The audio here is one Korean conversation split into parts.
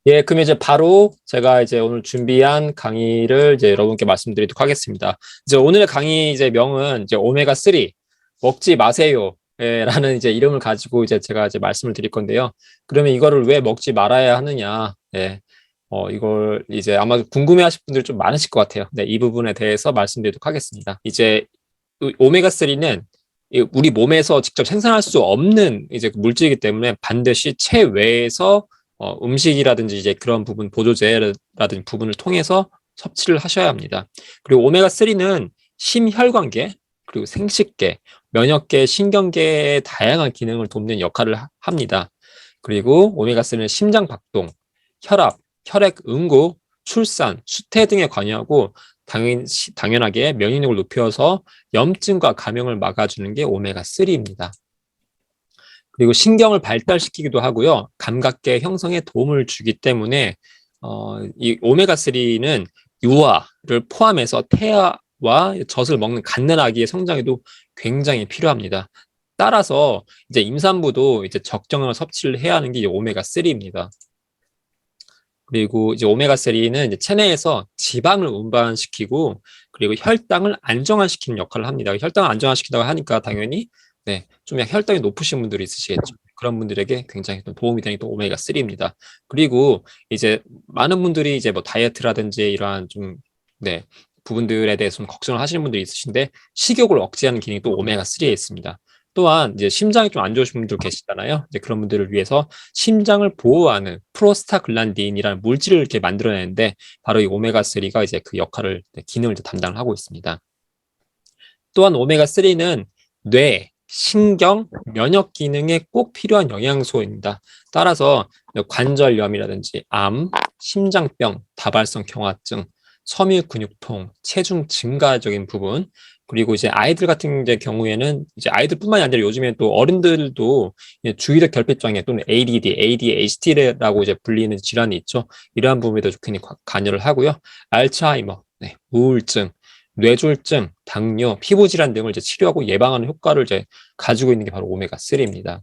예, 그러면 이제 바로 제가 이제 오늘 준비한 강의를 이제 여러분께 말씀드리도록 하겠습니다. 이제 오늘의 강의 이제 명은 이제 오메가3 먹지 마세요. 예, 라는 이제 이름을 가지고 이제 제가 이제 말씀을 드릴 건데요. 그러면 이거를 왜 먹지 말아야 하느냐? 예, 이걸 이제 아마 궁금해 하실 분들이 좀 많으실 것 같아요. 네, 이 부분에 대해서 말씀드리도록 하겠습니다. 이제 오메가3는 우리 몸에서 직접 생산할 수 없는 이제 물질이기 때문에 반드시 체외에서 음식이라든지 이제 그런 부분, 보조제라든지 부분을 통해서 섭취를 하셔야 합니다. 그리고 오메가3는 심혈관계, 그리고 생식계, 면역계, 신경계의 다양한 기능을 돕는 역할을 합니다. 그리고 오메가3는 심장 박동, 혈압, 혈액 응고, 출산, 수태 등에 관여하고 당연하게 면역력을 높여서 염증과 감염을 막아주는 게 오메가3입니다. 그리고 신경을 발달시키기도 하고요. 감각계 형성에 도움을 주기 때문에 이 오메가3는 유아를 포함해서 태아와 젖을 먹는 갓난아기의 성장에도 굉장히 필요합니다. 따라서 이제 임산부도 이제 적정한 섭취를 해야 하는 게 오메가3입니다. 그리고 이제 오메가3는 이제 체내에서 지방을 운반시키고 그리고 혈당을 안정화시키는 역할을 합니다. 혈당을 안정화시킨다고 하니까 당연히 네, 좀 혈당이 높으신 분들이 있으시겠죠. 그런 분들에게 굉장히 도움이 되는 게 오메가3입니다. 그리고 이제 많은 분들이 이제 뭐 다이어트라든지 이러한 좀 네, 부분들에 대해서 좀 걱정을 하시는 분들이 있으신데 식욕을 억제하는 기능이 또 오메가3에 있습니다. 또한 이제 심장이 좀 안 좋으신 분들 계시잖아요. 이제 그런 분들을 위해서 심장을 보호하는 프로스타글란딘이라는 물질을 이렇게 만들어내는데 바로 이 오메가3가 이제 그 역할을 기능을 담당을 하고 있습니다. 또한 오메가3는 뇌, 신경, 면역 기능에 꼭 필요한 영양소입니다. 따라서 관절염이라든지 암, 심장병, 다발성 경화증, 섬유 근육통, 체중 증가적인 부분, 그리고 이제 아이들 같은 경우에는 이제 아이들뿐만이 아니라 요즘에 또 어른들도 주의력 결핍장애 또는 ADD, ADHD라고 이제 불리는 질환이 있죠. 이러한 부분에도 굉장히 관여를 하고요. 알츠하이머, 네, 우울증, 뇌졸중, 당뇨, 피부질환 등을 이제 치료하고 예방하는 효과를 이제 가지고 있는 게 바로 오메가3입니다.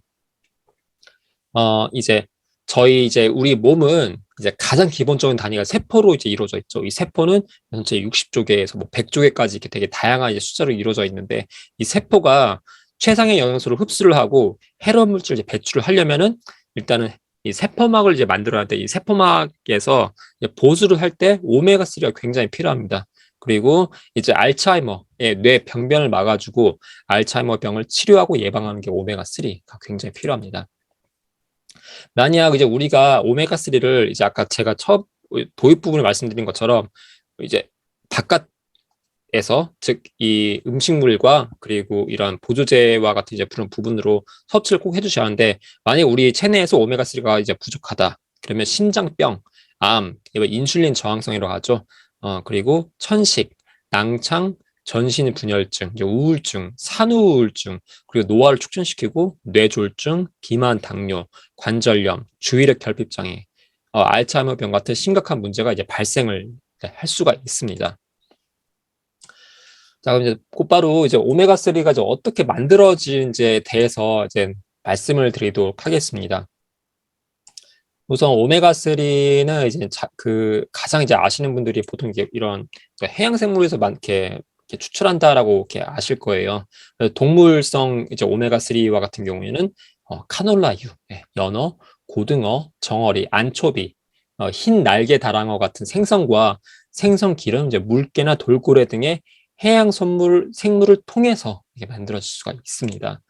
이제 저희 이제 우리 몸은 이제 가장 기본적인 단위가 세포로 이제 이루어져 있죠. 이 세포는 전체 60조개에서 뭐 100조개까지 이렇게 되게 다양한 이제 숫자로 이루어져 있는데 이 세포가 최상의 영양소를 흡수를 하고 해로운 물질을 이제 배출을 하려면은 일단은 이 세포막을 이제 만들어야 돼. 이 세포막에서 보수를 할 때 오메가3가 굉장히 필요합니다. 그리고 이제 알츠하이머의 뇌 병변을 막아주고 알츠하이머 병을 치료하고 예방하는 게 오메가3가 굉장히 필요합니다. 만약 이제 우리가 오메가3를 이제 아까 제가 첫 도입 부분을 말씀드린 것처럼 이제 바깥에서 즉 이 음식물과 그리고 이런 보조제와 같은 이제 그런 부분으로 섭취를 꼭 해주셔야 하는데 만약 우리 체내에서 오메가3가 이제 부족하다 그러면 심장병, 암, 인슐린 저항성이라고 하죠. 그리고 천식, 낭창, 전신 분열증, 우울증, 산후우울증, 그리고 노화를 촉진시키고 뇌졸중, 비만, 당뇨, 관절염, 주의력 결핍장애, 알츠하이머병 같은 심각한 문제가 이제 발생을 할 수가 있습니다. 자, 그럼 이제 곧바로 이제 오메가3가 이제 어떻게 만들어지는지에 대해서 이제 말씀을 드리도록 하겠습니다. 우선 오메가3는 이제 그 가장 이제 아시는 분들이 보통 이게 이런 해양 생물에서 많게 추출한다라고 이렇게 아실 거예요. 동물성 이제 오메가3와 같은 경우에는 카놀라유, 연어, 고등어, 정어리, 안초비, 흰 날개 다랑어 같은 생선과 생선 기름, 이제 물개나 돌고래 등의 해양 생물을 통해서 이게 만들어질 수가 있습니다.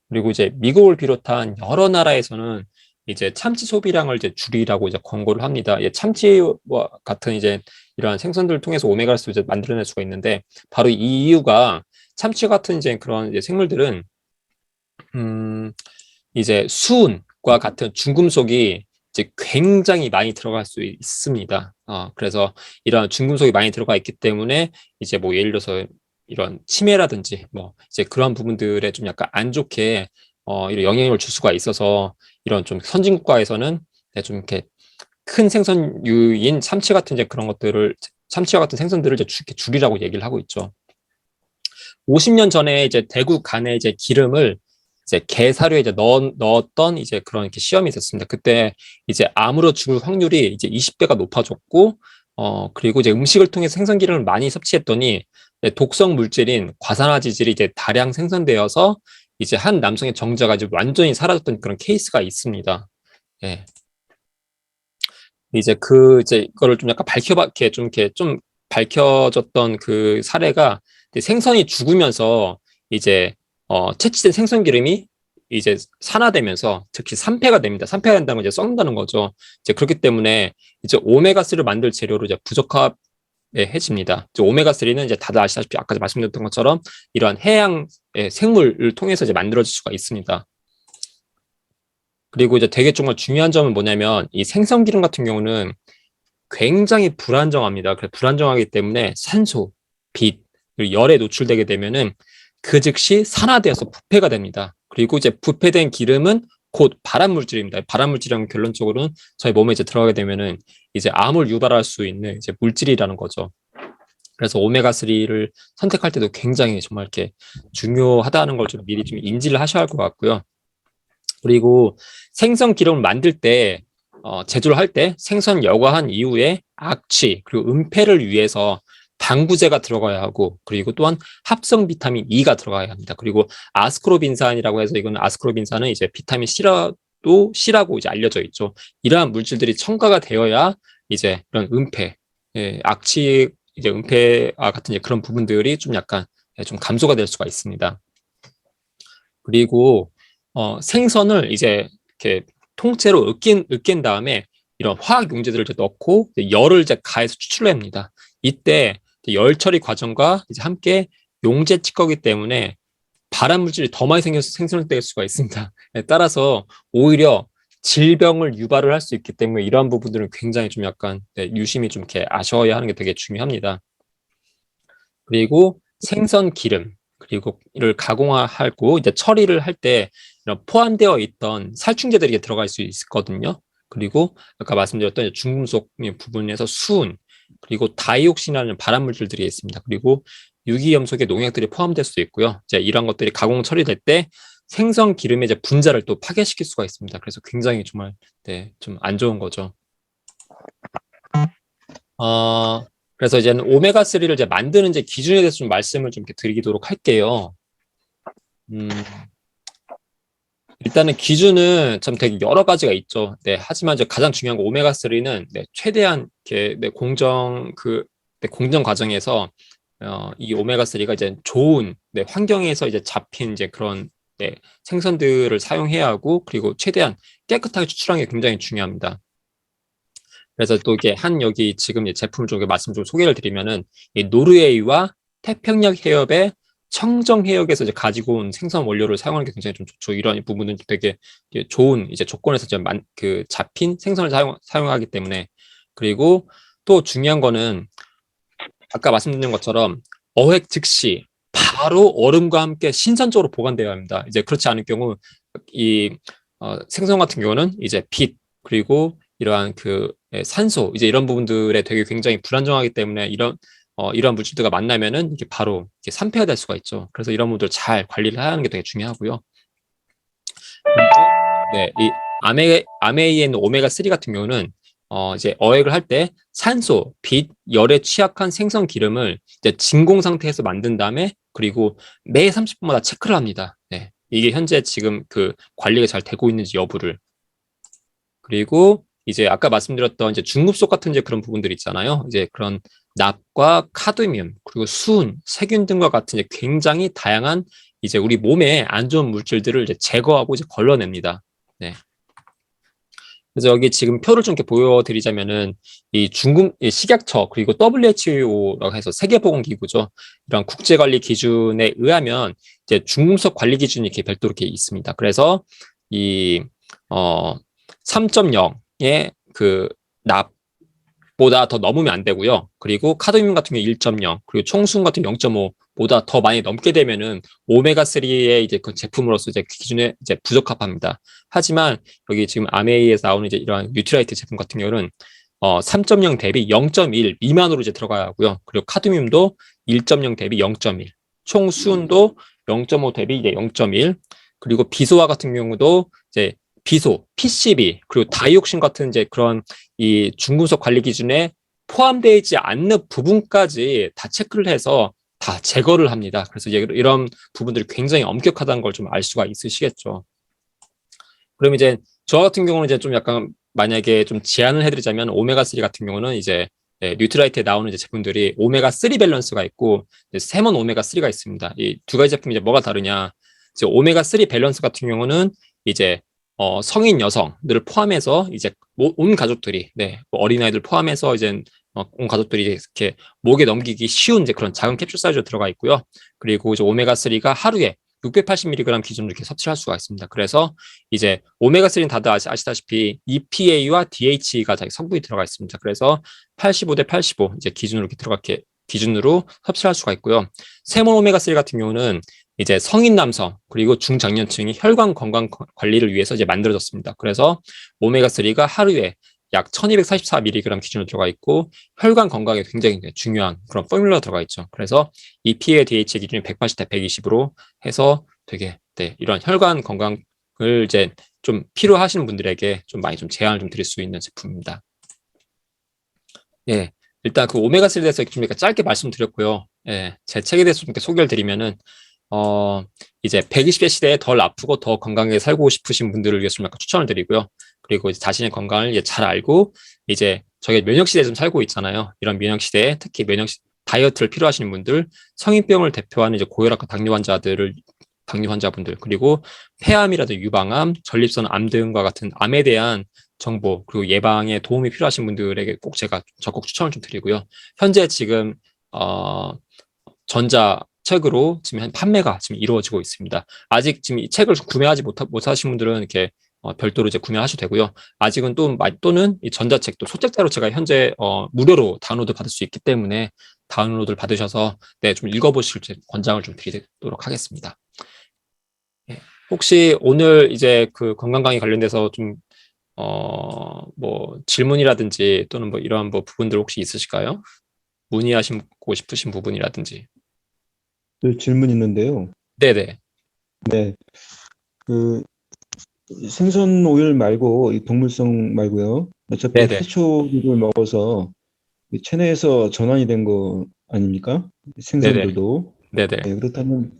그리고 이제 미국을 비롯한 여러 나라에서는 이제 참치 소비량을 이제 줄이라고 이제 권고를 합니다. 참치와 같은 이제 이러한 생선들을 통해서 오메가3를 이제 만들어낼 수가 있는데 바로 이 이유가 참치 같은 이제 그런 이제 생물들은 이제 수은과 같은 중금속이 이제 굉장히 많이 들어갈 수 있습니다. 그래서 이런 중금속이 많이 들어가 있기 때문에 이제 뭐 예를 들어서 이런 치매라든지 뭐 이제 그런 부분들에 좀 약간 안 좋게 이런 영향을 줄 수가 있어서 이런 좀 선진국가에서는 좀 이렇게 큰 생선류인 참치 같은 이제 그런 것들을 참치와 같은 생선들을 이제 줄이라고 얘기를 하고 있죠. 50년 전에 이제 대구 간에 이제 기름을 이제 개 사료에 이제 넣었던 이제 그런 이렇게 시험이 있었습니다. 그때 이제 암으로 죽을 확률이 이제 20배가 높아졌고, 그리고 이제 음식을 통해 생선 기름을 많이 섭취했더니 독성 물질인 과산화지질이 이제 다량 생성되어서 이제 한 남성의 정자가 이제 완전히 사라졌던 그런 케이스가 있습니다. 예. 이제 이거를 좀 약간 좀 밝혀졌던 그 사례가 생선이 죽으면서 이제 채취된 생선 기름이 이제 산화되면서 특히 산패가 됩니다. 산패가 된다는 건 이제 썩는다는 거죠. 이제 그렇기 때문에 이제 오메가3를 만들 재료로 이제 부적합해집니다. 이제 오메가3는 이제 다들 아시다시피 아까 말씀드렸던 것처럼 이러한 해양 생물을 통해서 이제 만들어질 수가 있습니다. 그리고 이제 되게 정말 중요한 점은 뭐냐면 이 생선 기름 같은 경우는 굉장히 불안정합니다. 그래서 불안정하기 때문에 산소, 빛, 그리고 열에 노출되게 되면은 그 즉시 산화되어서 부패가 됩니다. 그리고 이제 부패된 기름은 곧 발암 물질입니다. 발암 물질이란 결론적으로는 저희 몸에 이제 들어가게 되면은 이제 암을 유발할 수 있는 이제 물질이라는 거죠. 그래서 오메가3를 선택할 때도 굉장히 정말 이렇게 중요하다는 걸 좀 미리 좀 인지를 하셔야 할 것 같고요. 그리고 생선 기름을 만들 때 제조를 할 때 생선 여과한 이후에 악취 그리고 은폐를 위해서 방부제가 들어가야 하고 그리고 또한 합성 비타민 E가 들어가야 합니다. 그리고 아스코르빈산이라고 해서 이건 아스코르빈산은 이제 비타민 C라고 이제 알려져 있죠. 이러한 물질들이 첨가가 되어야 이제 이런 은폐, 악취 이제 은폐와 같은 이제 그런 부분들이 좀 약간 좀 감소가 될 수가 있습니다. 그리고 생선을 이제 이렇게 통째로 으깬 다음에 이런 화학 용제들을 이제 넣고 열을 이제 가해서 추출합니다. 이때 열 처리 과정과 이제 함께 용제 찌꺼기 때문에 발암 물질이 더 많이 생겨서 생선을 뗄 수가 있습니다. 따라서 오히려 질병을 유발을 할 수 있기 때문에 이러한 부분들은 굉장히 좀 약간 유심히 좀 이렇게 아셔야 하는 게 되게 중요합니다. 그리고 생선 기름 그리고 이를 가공하고 이제 처리를 할 때 이런 포함되어 있던 살충제들이 들어갈 수 있거든요. 그리고 아까 말씀드렸던 중금속 부분에서 수은 그리고 다이옥신이라는 발암 물질들이 있습니다. 그리고 유기염속의 농약들이 포함될 수도 있고요. 이제 이런 것들이 가공 처리될 때 생선 기름의 이제 분자를 또 파괴시킬 수가 있습니다. 그래서 굉장히 정말 좀 안 좋은 거죠. 그래서 이제는 오메가3를 이제 만드는 이제 기준에 대해서 좀 말씀을 좀 이렇게 드리도록 할게요. 일단은 기준은 참 되게 여러 가지가 있죠. 하지만 이제 가장 중요한 거 오메가3는 최대한 이렇게 공정 과정에서 이 오메가3가 이제 좋은 환경에서 이제 잡힌 이제 그런 생선들을 사용해야 하고 그리고 최대한 깨끗하게 추출하는 게 굉장히 중요합니다. 그래서 또 이게 여기 지금 제품을 좀 말씀 좀 소개를 드리면은 이 노르웨이와 태평양 해협의 청정 해역에서 이제 가지고 온 생선 원료를 사용하는 게 굉장히 좀 좋죠. 이런 부분은 되게 좋은 이제 조건에서 잡힌 생선을 사용하기 때문에 그리고 또 중요한 거는 아까 말씀드린 것처럼 어획 즉시 바로 얼음과 함께 신선적으로 보관되어야 합니다. 이제 그렇지 않을 경우 이 생선 같은 경우는 이제 빛 그리고 이러한 산소 이제 이런 부분들에 되게 굉장히 불안정하기 때문에 이런 물질들과 만나면은 이게 바로 산패가 될 수가 있죠. 그래서 이런 부분들 잘 관리를 해야 하는 게 되게 중요하고요. 이 아메이에 있는 오메가3 같은 경우는 이제 어획을 할 때 산소, 빛, 열에 취약한 생선 기름을 이제 진공 상태에서 만든 다음에 그리고 매 30분마다 체크를 합니다. 이게 현재 지금 관리가 잘 되고 있는지 여부를. 그리고 이제 아까 말씀드렸던 이제 중급속 같은 이제 그런 부분들 있잖아요. 이제 그런 납과 카드뮴 그리고 수은, 세균 등과 같은 이제 굉장히 다양한 이제 우리 몸에 안 좋은 물질들을 이제 제거하고 이제 걸러냅니다. 그래서 여기 지금 표를 좀 이렇게 보여드리자면은 이 식약처 그리고 WHO라고 해서 세계보건기구죠. 이런 국제관리 기준에 의하면 이제 중금속 관리 기준이 이렇게 별도로 이렇게 있습니다. 그래서 이 3.0의 납보다 더 넘으면 안 되고요. 그리고 카드뮴 같은 경우 1.0 그리고 총수은 같은 0.5보다 더 많이 넘게 되면은 오메가3의 이제 그 제품으로서 이제 기준에 이제 부적합합니다. 하지만 여기 지금 아메이에서 나오는 이제 이러한 뉴트라이트 제품 같은 경우는 3.0 대비 0.1 미만으로 이제 들어가야 하고요. 그리고 카드뮴도 1.0 대비 0.1, 총수은도 0.5 대비 이제 0.1, 그리고 비소화 같은 경우도 이제 비소, PCB, 그리고 다이옥신 같은 이제 그런 이 중금속 관리 기준에 포함되어 있지 않는 부분까지 다 체크를 해서 다 제거를 합니다. 그래서 이런 부분들이 굉장히 엄격하다는 걸 좀 알 수가 있으시겠죠. 그럼 이제 저 같은 경우는 이제 좀 약간 만약에 좀 제안을 해드리자면 오메가3 같은 경우는 이제 뉴트라이트에 나오는 이제 제품들이 오메가3 밸런스가 있고 세몬 오메가3가 있습니다. 이 두 가지 제품이 이제 뭐가 다르냐? 이제 오메가3 밸런스 같은 경우는 이제 성인 여성들을 포함해서 이제 온 가족들이 뭐 어린아이들 포함해서 이제 온 가족들이 이렇게 목에 넘기기 쉬운 이제 그런 작은 캡슐 사이즈로 들어가 있고요. 그리고 이제 오메가3가 하루에 680mg 기준으로 이렇게 섭취할 수가 있습니다. 그래서 이제 오메가3는 다들 아시다시피 EPA와 DHA가 성분이 들어가 있습니다. 그래서 85대 85 이제 기준으로 이렇게 기준으로 섭취할 수가 있고요. 세몬 오메가3 같은 경우는 이제 성인 남성 그리고 중장년층이 혈관 건강 관리를 위해서 이제 만들어졌습니다. 그래서 오메가3가 하루에 약 1244mg 기준으로 들어가 있고 혈관 건강에 굉장히 중요한 그런 포뮬러가 들어가 있죠. 그래서 EPA, DHA 기준이 180대 120으로 해서 되게 이런 혈관 건강을 이제 좀 필요하시는 분들에게 좀 많이 좀 제안을 좀 드릴 수 있는 제품입니다. 예, 일단 그 오메가3에 대해서 좀 짧게 말씀드렸고요. 예, 제 책에 대해서 좀 소개를 드리면은 이제 120세 시대에 덜 아프고 더 건강하게 살고 싶으신 분들을 위해서 좀 약간 추천을 드리고요. 그리고 이제 자신의 건강을 이제 잘 알고 이제 저희 면역 시대에 좀 살고 있잖아요. 이런 면역 시대에 특히 다이어트를 필요하시는 분들, 성인병을 대표하는 이제 고혈압과 당뇨 환자분들, 그리고 폐암이라든지 유방암, 전립선 암 등과 같은 암에 대한 정보 그리고 예방에 도움이 필요하신 분들에게 꼭 제가 적극 추천을 좀 드리고요. 현재 지금 전자책으로 지금 판매가 지금 이루어지고 있습니다. 아직 지금 이 책을 구매하지 못하신 분들은 이렇게 별도로 이제 구매하셔도 되고요. 아직은 또는 이 전자책도 소책자로 제가 현재 무료로 다운로드 받을 수 있기 때문에 다운로드를 받으셔서 좀 읽어보실 권장을 좀 드리도록 하겠습니다. 혹시 오늘 이제 그 건강 강의 관련돼서 좀 뭐 질문이라든지 또는 뭐 이러한 뭐 부분들 혹시 있으실까요? 문의하시고 싶으신 부분이라든지. 질문 있는데요. 네네. 네. 그 생선 오일 말고 이 동물성 말고요. 어차피 네네. 해초류를 먹어서 이 체내에서 전환이 된 거 아닙니까? 네네. 생선들도. 네네. 네, 그렇다면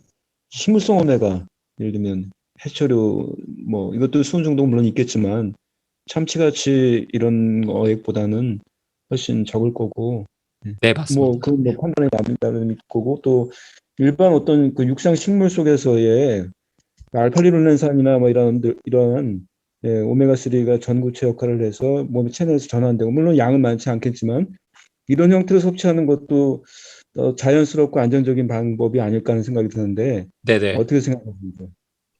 식물성 오메가 예를 들면 해초류 뭐 이것도 수은 정도 물론 있겠지만 참치같이 이런 어획보다는 훨씬 적을 거고 네, 뭐 맞습니다. 그건 뭐 판단에 남다른 거고 또 일반 어떤 그 육상 식물 속에서의 알파리룰렌산이나 뭐 이러한 오메가3가 전구체 역할을 해서 몸 체내에서 전환되고 물론 양은 많지 않겠지만 이런 형태로 섭취하는 것도 자연스럽고 안정적인 방법이 아닐까 하는 생각이 드는데 네네. 어떻게 생각하십니까?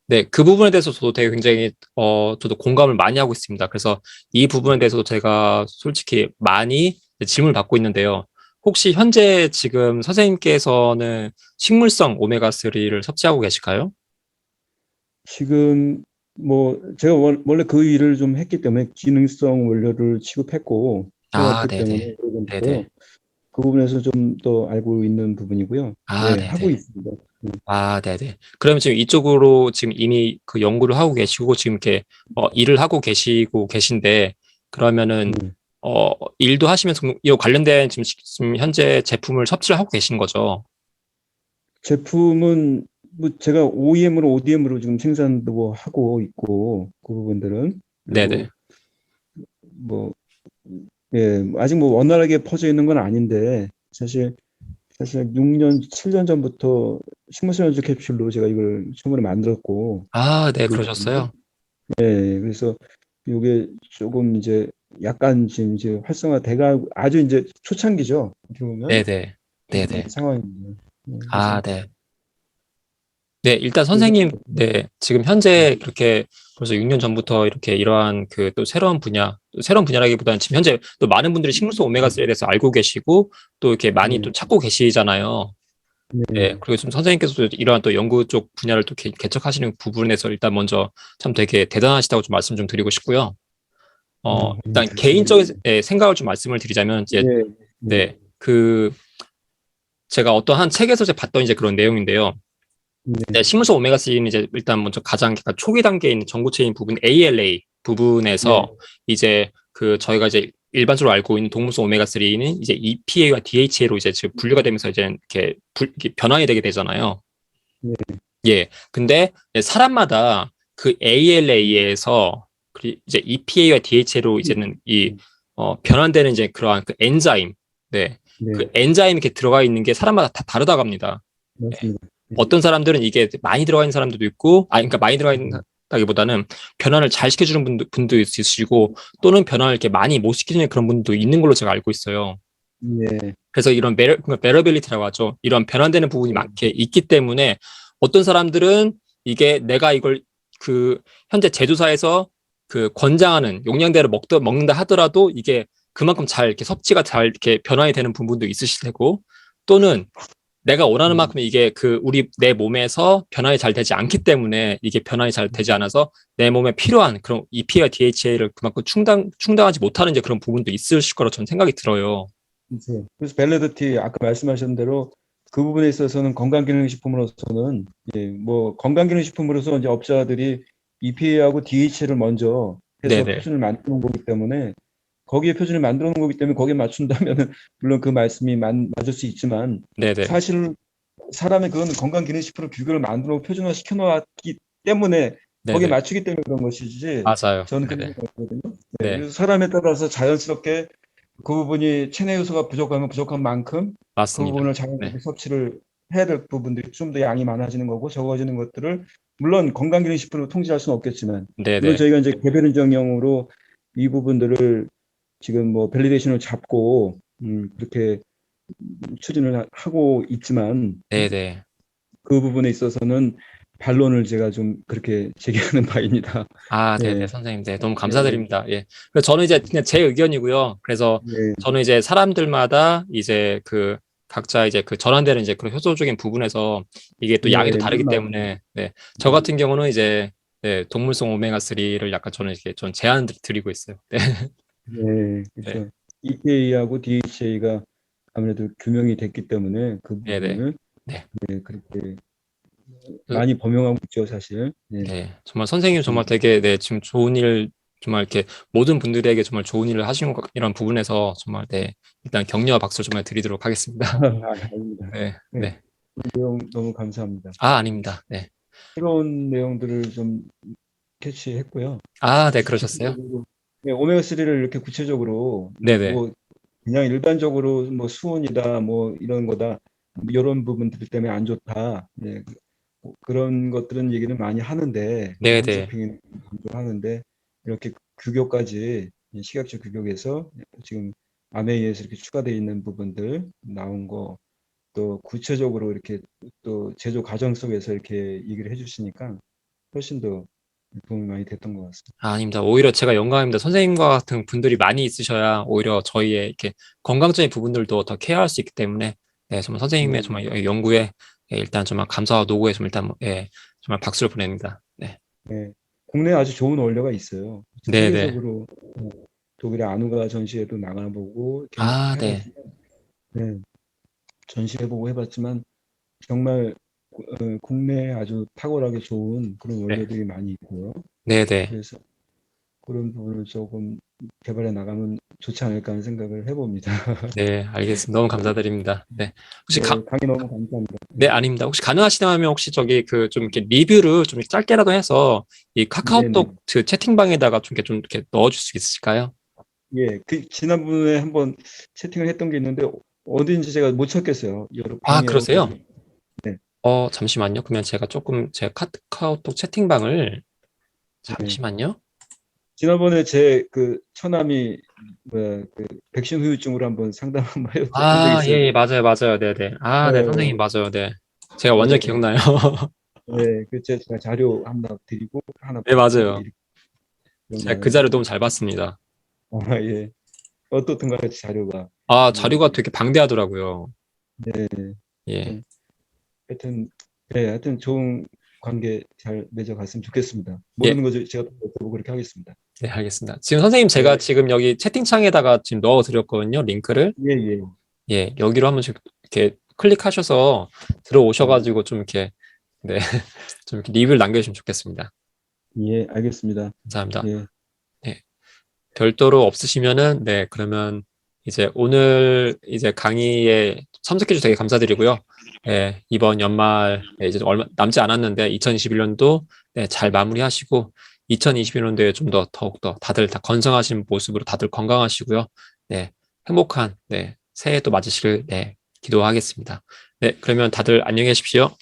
네, 그 부분에 대해서 저도 되게 굉장히, 저도 공감을 많이 하고 있습니다. 그래서 이 부분에 대해서도 제가 솔직히 많이 질문을 받고 있는데요. 혹시 현재 지금 선생님께서는 식물성 오메가3를 섭취하고 계실까요? 지금 뭐 제가 원래 그 일을 좀 했기 때문에 기능성 원료를 취급했고 아, 해왔기 네네. 때문에 그래서 네네. 그 부분에서 좀 더 알고 있는 부분이고요. 아, 예, 하고 네네. 있습니다. 아, 네네. 그러면 지금 이쪽으로 지금 이미 그 연구를 하고 계시고 지금 이렇게 일을 하고 계시고 계신데 그러면은 네. 일도 하시면서 이 관련된 지금 현재 제품을 섭취를 하고 계신 거죠? 제품은 뭐 제가 OEM으로 ODM으로 지금 생산도 뭐 하고 있고 그 부분들은 네네. 그리고 뭐 예, 아직 뭐 원활하게 퍼져 있는 건 아닌데 사실 6년 7년 전부터 식물성 연주 캡슐로 제가 이걸 처음으로 만들었고 아, 네, 있거든요. 그러셨어요? 예, 그래서 이게 조금 이제 약간 지금 이제 활성화돼가 아주 이제 초창기죠. 어떻게 보면 네네. 네네. 상황입니다. 아, 그래서 네. 네, 일단 그래서 선생님, 네, 지금 현재 그렇게 벌써 6년 전부터 이렇게 이러한 그 또 새로운 분야, 또 새로운 분야라기보다는 지금 현재 또 많은 분들이 식물성 오메가3에 대해서 알고 계시고 또 이렇게 많이 또 네, 찾고 계시잖아요. 네, 네. 그리고 지금 선생님께서도 이러한 또 연구 쪽 분야를 또 개척하시는 부분에서 일단 먼저 참 되게 대단하시다고 좀 말씀 좀 드리고 싶고요. 일단 개인적인 감사합니다. 생각을 좀 말씀을 드리자면 이제 네, 네, 네, 그 제가 어떤 한 책에서 제가 봤던 이제 그런 내용인데요. 네, 네, 식물성 오메가3는 이제 일단 먼저 가장 그러니까 초기 단계에 있는 전구체인 부분 ALA 네, 부분에서 이제 그 저희가 이제 일반적으로 알고 있는 동물성 오메가3는 이제 EPA와 DHA로 이제 지금 분류가 되면서 이제 이렇게 변환이 되게 되잖아요. 네, 예. 근데 사람마다 그 ALA에서 이제 EPA와 DHA로 이제는 변환되는 이제 그러한 그 엔자임, 네. 네, 그 엔자임이 이렇게 들어가 있는 게 사람마다 다 다르다고 합니다. 예. 맞습니다. 네, 어떤 사람들은 이게 많이 들어가 있는 사람들도 있고, 그러니까 많이 들어가 있다기보다는 변환을 잘 시켜주는 분도 있으시고, 또는 변환을 이렇게 많이 못 시키는 그런 분도 있는 걸로 제가 알고 있어요. 네, 그래서 이런 베러빌리티라고 하죠. 이런 변환되는 부분이 네, 많게 있기 때문에 어떤 사람들은 이게 내가 이걸 그 현재 제조사에서 그 권장하는 용량대로 먹는다 하더라도 이게 그만큼 잘 이렇게 섭취가 잘 이렇게 변환이 되는 부분도 있으실 테고 또는 내가 원하는 만큼 이게 내 몸에서 변환이 잘 되지 않기 때문에 이게 변환이 잘 되지 않아서 내 몸에 필요한 그런 EPA와 DHA를 그만큼 충당하지 못하는 이제 그런 부분도 있으실 거라고 저는 생각이 들어요. 그렇죠. 그래서 벨레드티 아까 말씀하신 대로 그 부분에 있어서는 건강기능식품으로서는 뭐 건강기능식품으로서 이제 업자들이 EPA하고 DHA를 먼저 해서 네네. 표준을 만드는 거기 때문에 거기에 표준을 만들어 놓은 거기 때문에 거기에 맞춘다면은 물론 그 말씀이 맞을 수 있지만 네네. 사실 사람의 그건 건강기능식품 규격을 만들어 표준화 시켜 놓았기 때문에 거기에 네네. 맞추기 때문에 그런 것이지 맞아요. 저는 그렇게 네네. 생각하거든요. 네, 네. 그래서 사람에 따라서 자연스럽게 그 부분이 체내 요소가 부족하면 부족한 만큼 그 맞습니다. 부분을 네. 자연스럽게 섭취를 해야 될 부분들이 좀 더 양이 많아지는 거고 적어지는 것들을 물론 건강기능식품으로 통제할 수는 없겠지만 물론 네네. 저희가 이제 개별 인정령으로 이 부분들을 지금 뭐 밸리데이션을 잡고 그렇게 추진을 하고 있지만 네네. 그 부분에 있어서는 반론을 제가 좀 그렇게 제기하는 바입니다. 네네. 예, 선생님. 네. 너무 예, 감사드립니다. 예. 그래서 저는 이제 그냥 제 의견이고요. 그래서 예, 저는 이제 사람들마다 이제 각자 이제 전환되는 이제 그런 효소적인 부분에서 이게 또 양이 또 예, 다르기 무슨 말씀? 때문에, 네. 저 같은 경우는 이제, 네. 동물성 오메가3를 약간 저는 이렇게 좀 제안 드리고 있어요. 네. 네, 네. 그렇죠. EPA하고 DHA가 아무래도 규명이 됐기 때문에 그 네네. 부분을 네. 그렇게 그, 많이 범용하고 있죠, 사실. 네, 네, 정말 선생님 정말 되게 네, 지금 좋은 일 정말 이렇게 모든 분들에게 정말 좋은 일을 하신 이런 부분에서 정말 네, 일단 격려와 박수를 정말 드리도록 하겠습니다. 아닙니다. 네, 네, 네. 내용 너무 감사합니다. 아닙니다. 네. 새로운 내용들을 좀 캐치했고요. 네, 그러셨어요? 구체적으로 네, 오메가3를 이렇게 구체적으로 네네. 뭐 그냥 일반적으로 뭐 수은이다 뭐 이런 거다 이런 부분들 때문에 안 좋다. 네, 그런 것들은 얘기를 많이 하는데 네네. 홈쇼핑 하는데 이렇게 규격까지 식약처 규격에서 지금 아메이에서 이렇게 추가되어 있는 부분들 나온 거 또 구체적으로 이렇게 또 제조 과정 속에서 이렇게 얘기를 해주시니까 훨씬 더 도움이 많이 됐던 것 같습니다. 아닙니다. 오히려 제가 영광입니다. 선생님과 같은 분들이 많이 있으셔야 오히려 저희의 이렇게 건강적인 부분들도 더 케어할 수 있기 때문에 네, 정말 선생님의 네, 정말 연구에 일단 정말 감사와 노고에 좀 일단 정말 박수를 보냅니다. 네. 네. 국내에 아주 좋은 원료가 있어요. 네네. 세계적으로 독일의 아누가 전시회도 나가보고 이렇게 네. 해봤지만 네, 전시해보고 해봤지만 정말 국내에 아주 탁월하게 좋은 그런 네. 원료들이 많이 있고요. 네네. 그래서 그런 부분을 조금 개발해 나가면 좋지 않을까 하는 생각을 해봅니다. 네, 알겠습니다. 너무 감사드립니다. 네. 혹시 네, 강의 너무 감사합니다. 네, 아닙니다. 혹시 가능하시다면 혹시 좀 이렇게 리뷰를 좀 짧게라도 해서 이 네네. 카카오톡 그 채팅방에다가 좀 이렇게 넣어줄 수 있으실까요? 예, 그 지난번에 한번 채팅을 했던 게 있는데 어딘지 제가 못 찾겠어요. 여러 방에 그러세요? 네, 잠시만요. 그러면 제 카카오톡 채팅방을 네. 잠시만요. 지난번에 제 그 처남이 뭐야 그 백신 후유증으로 한번 상담 한번 한 적이 예, 있어요. 예, 맞아요, 맞아요. 네네. 네, 선생님, 어, 맞아요. 네. 제가 완전 네, 기억나요. 네, 그 제가 자료 하나 드리고 하나 네, 받고 맞아요. 이렇게 제가 그 기억나요. 자료 너무 잘 봤습니다. 예. 어떻든가 자료가. 자료가 되게 방대하더라고요. 네, 예. 하여튼, 네, 하여튼 좋은 관계 잘 맺어갔으면 좋겠습니다. 예, 모르는 거 제가 또 그렇게 하겠습니다. 네, 알겠습니다. 지금 선생님 제가 네, 지금 여기 채팅창에다가 지금 넣어드렸거든요, 링크를. 예, 예. 예, 여기로 한 번씩 이렇게 클릭하셔서 네, 들어오셔가지고 좀 이렇게 네, 좀 이렇게 리뷰를 남겨주시면 좋겠습니다. 예, 알겠습니다. 감사합니다. 예, 네, 별도로 없으시면은, 네, 그러면 이제 오늘 이제 강의에 참석해 주셔서 되게 감사드리고요. 네, 이번 연말 이제 얼마 남지 않았는데 2021년도 네, 잘 마무리하시고 2021년도에 좀 더 더욱더 다들 다 건강하신 모습으로 다들 건강하시고요. 네, 행복한 네, 새해 또 맞으시길 네, 기도하겠습니다. 네, 그러면 다들 안녕히 계십시오.